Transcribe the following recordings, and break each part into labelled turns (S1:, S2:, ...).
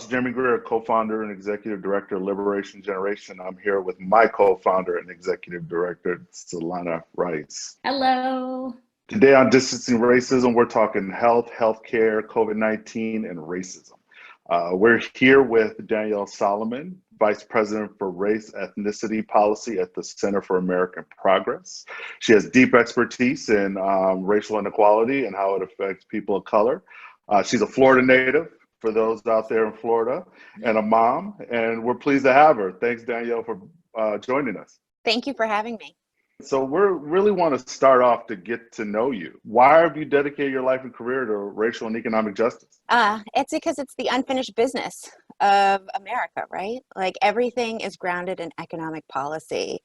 S1: host, Jeremy Greer, co-founder and executive director of Liberation Generation. I'm here with my co-founder and executive director, Solana Rice.
S2: Hello.
S1: Today on Distancing Racism, we're talking health, healthcare, COVID-19, and racism. We're here with Danyelle Solomon, Vice President for Race Ethnicity Policy at the Center for American Progress. She has deep expertise in racial inequality and how it affects people of color. She's a Florida native, for those out there in Florida, and a mom, and we're pleased to have her. Thanks, Danyelle, for joining us.
S2: Thank you for having me.
S1: So we really want to start off to get to know you. Why have you dedicated your life and career to racial and economic justice?
S2: It's because it's the unfinished business of America, right? Like everything is grounded in economic policy.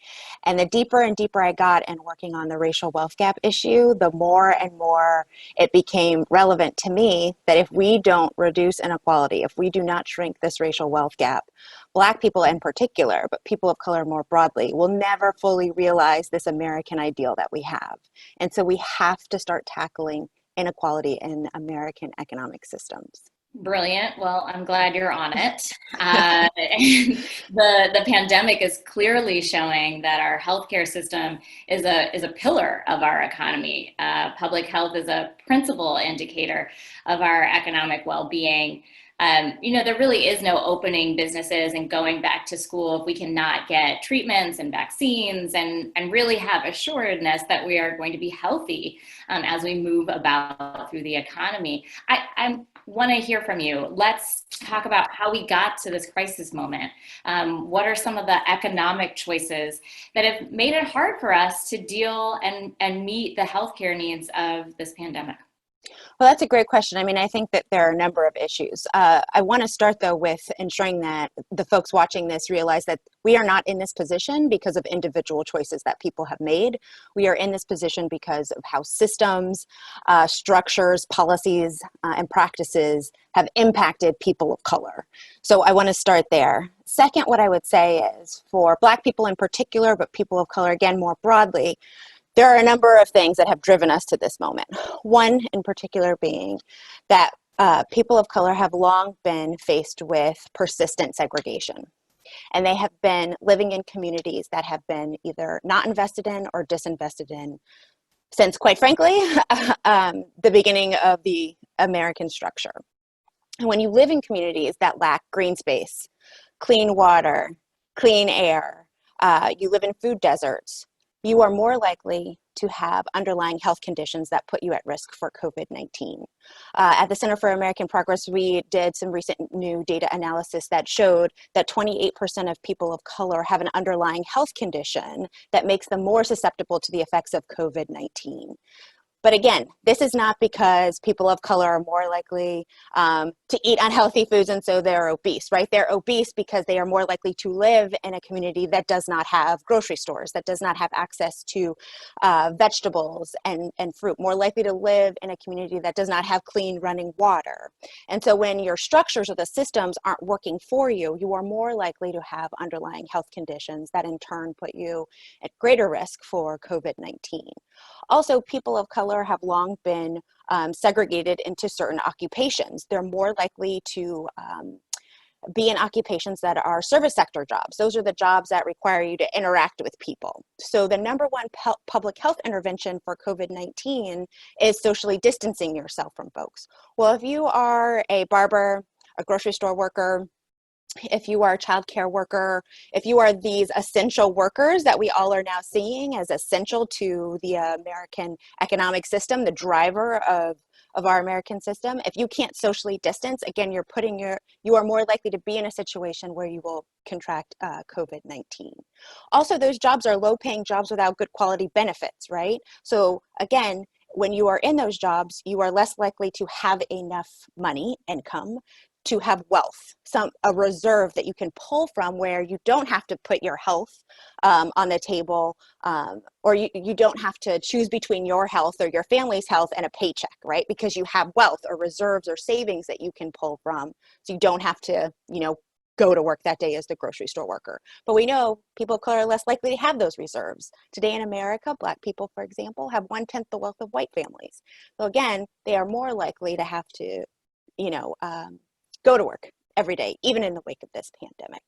S2: And the deeper and deeper I got in working on the racial wealth gap issue, the more and more it became relevant to me that if we don't reduce inequality, if we do not shrink this racial wealth gap, Black people in particular, but people of color more broadly, will never fully realize this American ideal that we have. And so we have to start tackling inequality in American economic systems.
S3: Brilliant. Well, I'm glad you're on it. The pandemic is clearly showing that our healthcare system is a pillar of our economy. Public health is a principal indicator of our economic well-being. There really is no opening businesses and going back to school if we cannot get treatments and vaccines and really have assuredness that we are going to be healthy as we move about through the economy. I want to hear from you. Let's talk about how we got to this crisis moment. What are some of the economic choices that have made it hard for us to deal and meet the healthcare needs of this pandemic?
S2: Well, that's a great question. I mean, I think that there are a number of issues. I want to start, though, with ensuring that the folks watching this realize that we are not in this position because of individual choices that people have made. We are in this position because of how systems, structures, policies, and practices have impacted people of color. So I want to start there. Second, what I would say is for Black people in particular, but people of color, again, more broadly, there are a number of things that have driven us to this moment. One in particular being that people of color have long been faced with persistent segregation. And they have been living in communities that have been either not invested in or disinvested in since, quite frankly, the beginning of the American structure. And when you live in communities that lack green space, clean water, clean air, you live in food deserts, you are more likely to have underlying health conditions that put you at risk for COVID-19. At the Center for American Progress, we did some recent new data analysis that showed that 28% of people of color have an underlying health condition that makes them more susceptible to the effects of COVID-19. But again, this is not because people of color are more likely to eat unhealthy foods and so they're obese, right? They're obese because they are more likely to live in a community that does not have grocery stores, that does not have access to vegetables and fruit, more likely to live in a community that does not have clean running water. And so when your structures or the systems aren't working for you, you are more likely to have underlying health conditions that in turn put you at greater risk for COVID-19. Also, people of color have long been segregated into certain occupations. They're more likely to be in occupations that are service sector jobs. Those are the jobs that require you to interact with people. So the number one public health intervention for COVID-19 is socially distancing yourself from folks. Well, if you are a barber, a grocery store worker, if you are a childcare worker, if you are these essential workers that we all are now seeing as essential to the American economic system, the driver of our American system, if you can't socially distance, again, you are more likely to be in a situation where you will contract COVID-19. Also, those jobs are low-paying jobs without good quality benefits, right? So again, when you are in those jobs, you are less likely to have enough money, income, to have wealth, a reserve that you can pull from where you don't have to put your health on the table, or you don't have to choose between your health or your family's health and a paycheck, right? Because you have wealth or reserves or savings that you can pull from, so you don't have to, go to work that day as the grocery store worker. But we know people of color are less likely to have those reserves. Today in America, Black people, for example, have 1/10 the wealth of white families. So again, they are more likely to have to, go to work every day, even in the wake of this pandemic.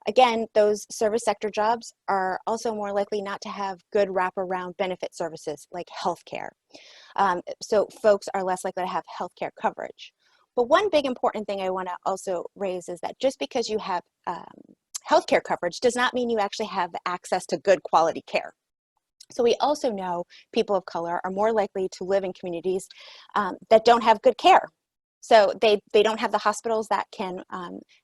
S2: Again, those service sector jobs are also more likely not to have good wraparound benefit services like healthcare. So folks are less likely to have healthcare coverage. But one big important thing I want to also raise is that just because you have healthcare coverage does not mean you actually have access to good quality care. So we also know people of color are more likely to live in communities that don't have good care. So they don't have the hospitals that can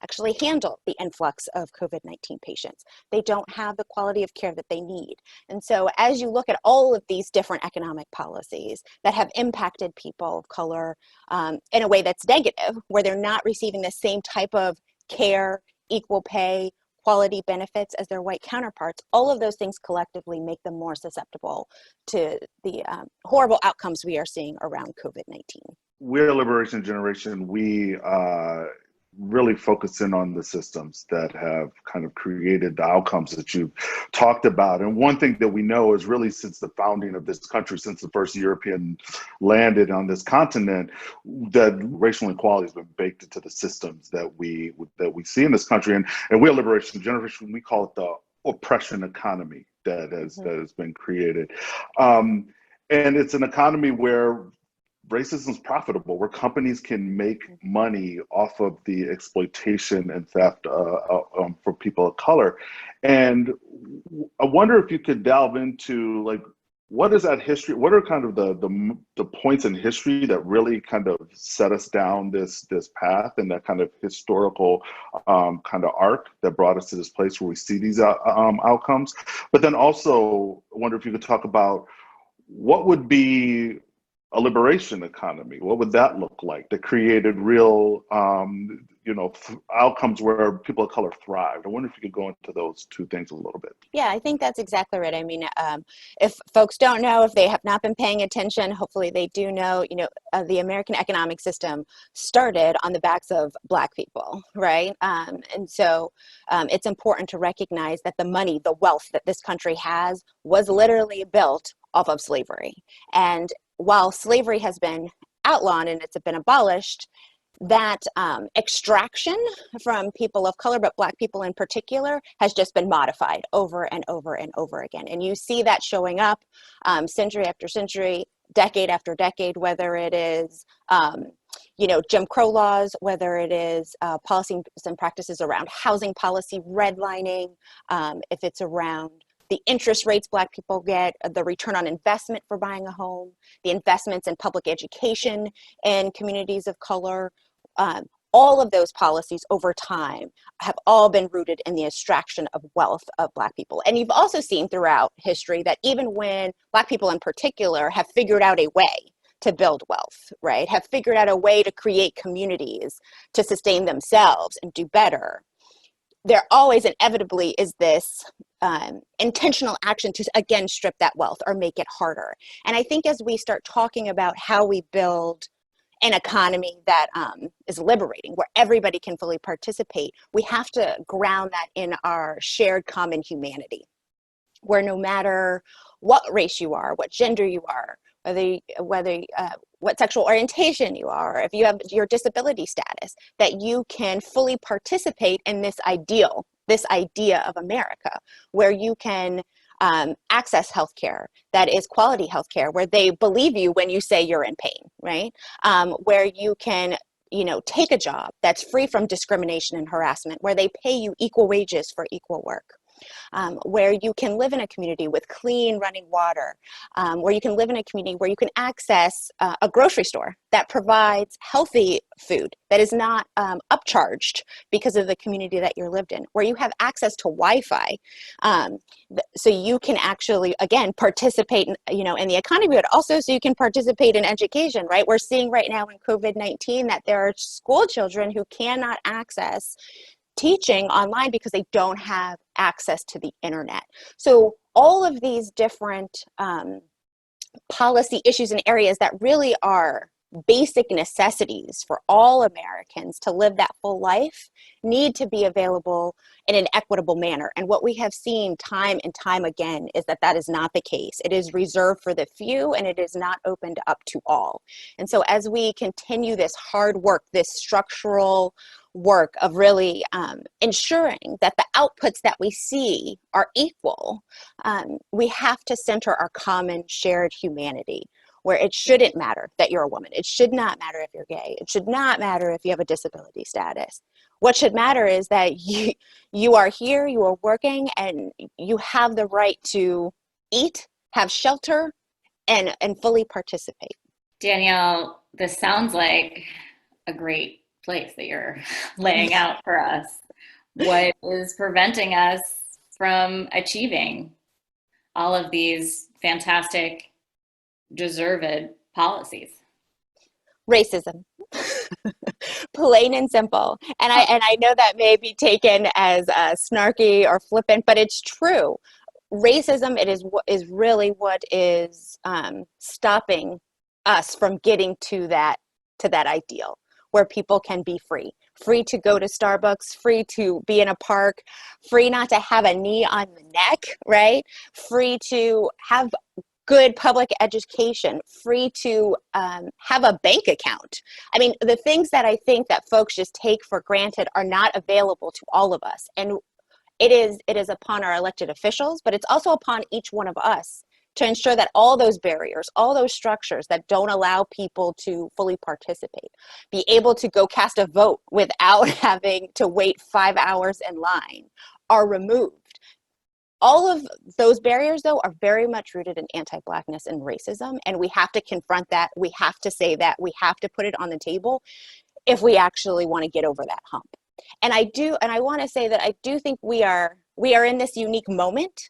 S2: actually handle the influx of COVID-19 patients. They don't have the quality of care that they need. And so as you look at all of these different economic policies that have impacted people of color in a way that's negative, where they're not receiving the same type of care, equal pay, quality benefits as their white counterparts, all of those things collectively make them more susceptible to the horrible outcomes we are seeing around COVID-19.
S1: We're a liberation generation. We really focus in on the systems that have kind of created the outcomes that you've talked about. And one thing that we know is really since the founding of this country, since the first European landed on this continent, that racial inequality has been baked into the systems that we see in this country. And we're a liberation generation. We call it the oppression economy that has been created. And it's an economy where racism is profitable, where companies can make money off of the exploitation and theft for people of color. And I wonder if you could delve into, like, what is that history? What are kind of the points in history that really kind of set us down this path and that kind of historical kind of arc that brought us to this place where we see these outcomes? But then also, I wonder if you could talk about what would be a liberation economy. What would that look like that created real, outcomes where people of color thrived? I wonder if you could go into those two things a little bit.
S2: Yeah, I think that's exactly right. I mean, if folks don't know, if they have not been paying attention, hopefully they do know, the American economic system started on the backs of Black people, right? And so it's important to recognize that the money, the wealth that this country has was literally built off of slavery. And while slavery has been outlawed and it's been abolished, that extraction from people of color, but Black people in particular, has just been modified over and over and over again. And you see that showing up century after century, decade after decade, whether it is Jim Crow laws, whether it is policies and practices around housing policy, redlining, if it's around the interest rates Black people get, the return on investment for buying a home, the investments in public education in communities of color. All of those policies over time have all been rooted in the extraction of wealth of Black people. And you've also seen throughout history that even when Black people in particular have figured out a way to build wealth, right, have figured out a way to create communities to sustain themselves and do better, there always inevitably is this intentional action to, again, strip that wealth or make it harder. And I think as we start talking about how we build an economy that is liberating, where everybody can fully participate, we have to ground that in our shared common humanity, where no matter what race you are, what gender you are, what sexual orientation you are, if you have your disability status, that you can fully participate in this idea of America, where you can access healthcare that is quality healthcare, where they believe you when you say you're in pain, right? Where you can take a job that's free from discrimination and harassment, where they pay you equal wages for equal work. Where you can live in a community with clean running water, where you can live in a community where you can access a grocery store that provides healthy food that is not upcharged because of the community that you're lived in, where you have access to Wi-Fi, so you can actually, again, participate in the economy, but also so you can participate in education, right? We're seeing right now in COVID-19 that there are school children who cannot access teaching online because they don't have access to the internet. So all of these different policy issues and areas that really are basic necessities for all Americans to live that full life need to be available in an equitable manner. And what we have seen time and time again is that that is not the case. It is reserved for the few and it is not opened up to all. And so as we continue this hard work, this structural work of really ensuring that the outputs that we see are equal, we have to center our common shared humanity, where it shouldn't matter that you're a woman. It should not matter if you're gay. It should not matter if you have a disability status. What should matter is that you are here, you are working, and you have the right to eat, have shelter, and fully participate.
S3: Danyelle, this sounds like a great place that you're laying out for us. What is preventing us from achieving all of these fantastic, deserved policies?
S2: Racism. Plain and simple. And I know that may be taken as snarky or flippant, but it's true. Racism, is really what is stopping us from getting to that ideal, where people can be free to go to Starbucks, free to be in a park, free not to have a knee on the neck, right? Free to have good public education, free to have a bank account. I mean, the things that I think that folks just take for granted are not available to all of us. And it is upon our elected officials, but it's also upon each one of us to ensure that all those barriers, all those structures that don't allow people to fully participate, be able to go cast a vote without having to wait 5 hours in line, are removed. All of those barriers, though, are very much rooted in anti-Blackness and racism, and we have to confront that. We have to say that. We have to put it on the table if we actually want to get over that hump. And I want to say that I do think we are in this unique moment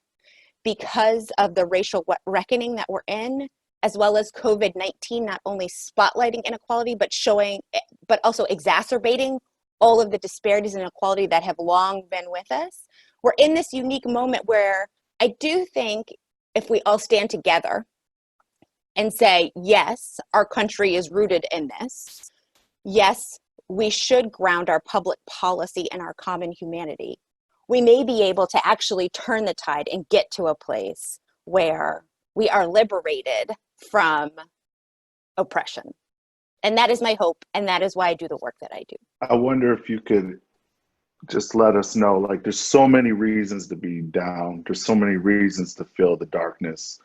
S2: because of the racial reckoning that we're in, as well as COVID-19 not only spotlighting inequality, but also exacerbating all of the disparities and inequality that have long been with us. We're in this unique moment where I do think if we all stand together and say, yes, our country is rooted in this. Yes, we should ground our public policy in our common humanity. We may be able to actually turn the tide and get to a place where we are liberated from oppression. And that is my hope, and that is why I do the work that I do.
S1: I wonder if you could just let us know, like, there's so many reasons to be down. There's so many reasons to feel the darkness.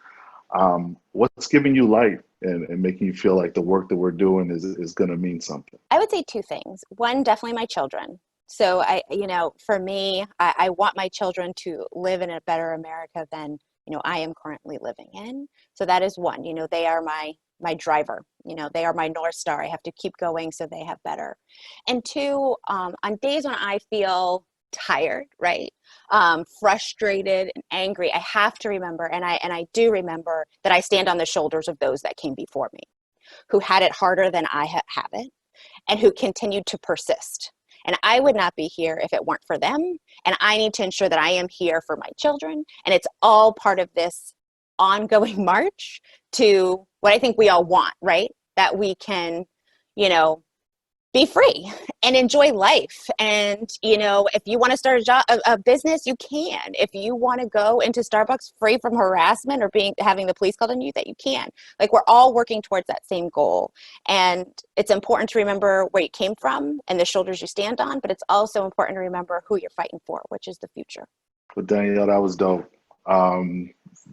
S1: What's giving you life and making you feel like the work that we're doing is going to mean something?
S2: I would say two things. One, definitely my children. So for me, I want my children to live in a better America than, I am currently living in. So that is one. They are my driver. They are my North Star. I have to keep going so they have better. And two, on days when I feel tired, right, frustrated and angry, I have to remember, and I do remember, that I stand on the shoulders of those that came before me, who had it harder than I have it, and who continued to persist. And I would not be here if it weren't for them. And I need to ensure that I am here for my children. And it's all part of this ongoing march to what I think we all want, right? That we can, be free and enjoy life. And, if you want to start a business, you can. If you want to go into Starbucks free from harassment or having the police called on you, that you can. Like, we're all working towards that same goal. And it's important to remember where you came from and the shoulders you stand on, but it's also important to remember who you're fighting for, which is the future.
S1: Well, Danyelle, that was dope.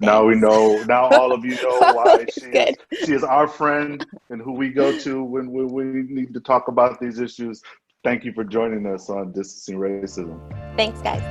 S1: Now all of you know why she is our friend and who we go to when we need to talk about these issues. Thank you for joining us on Distancing Racism.
S2: Thanks, guys.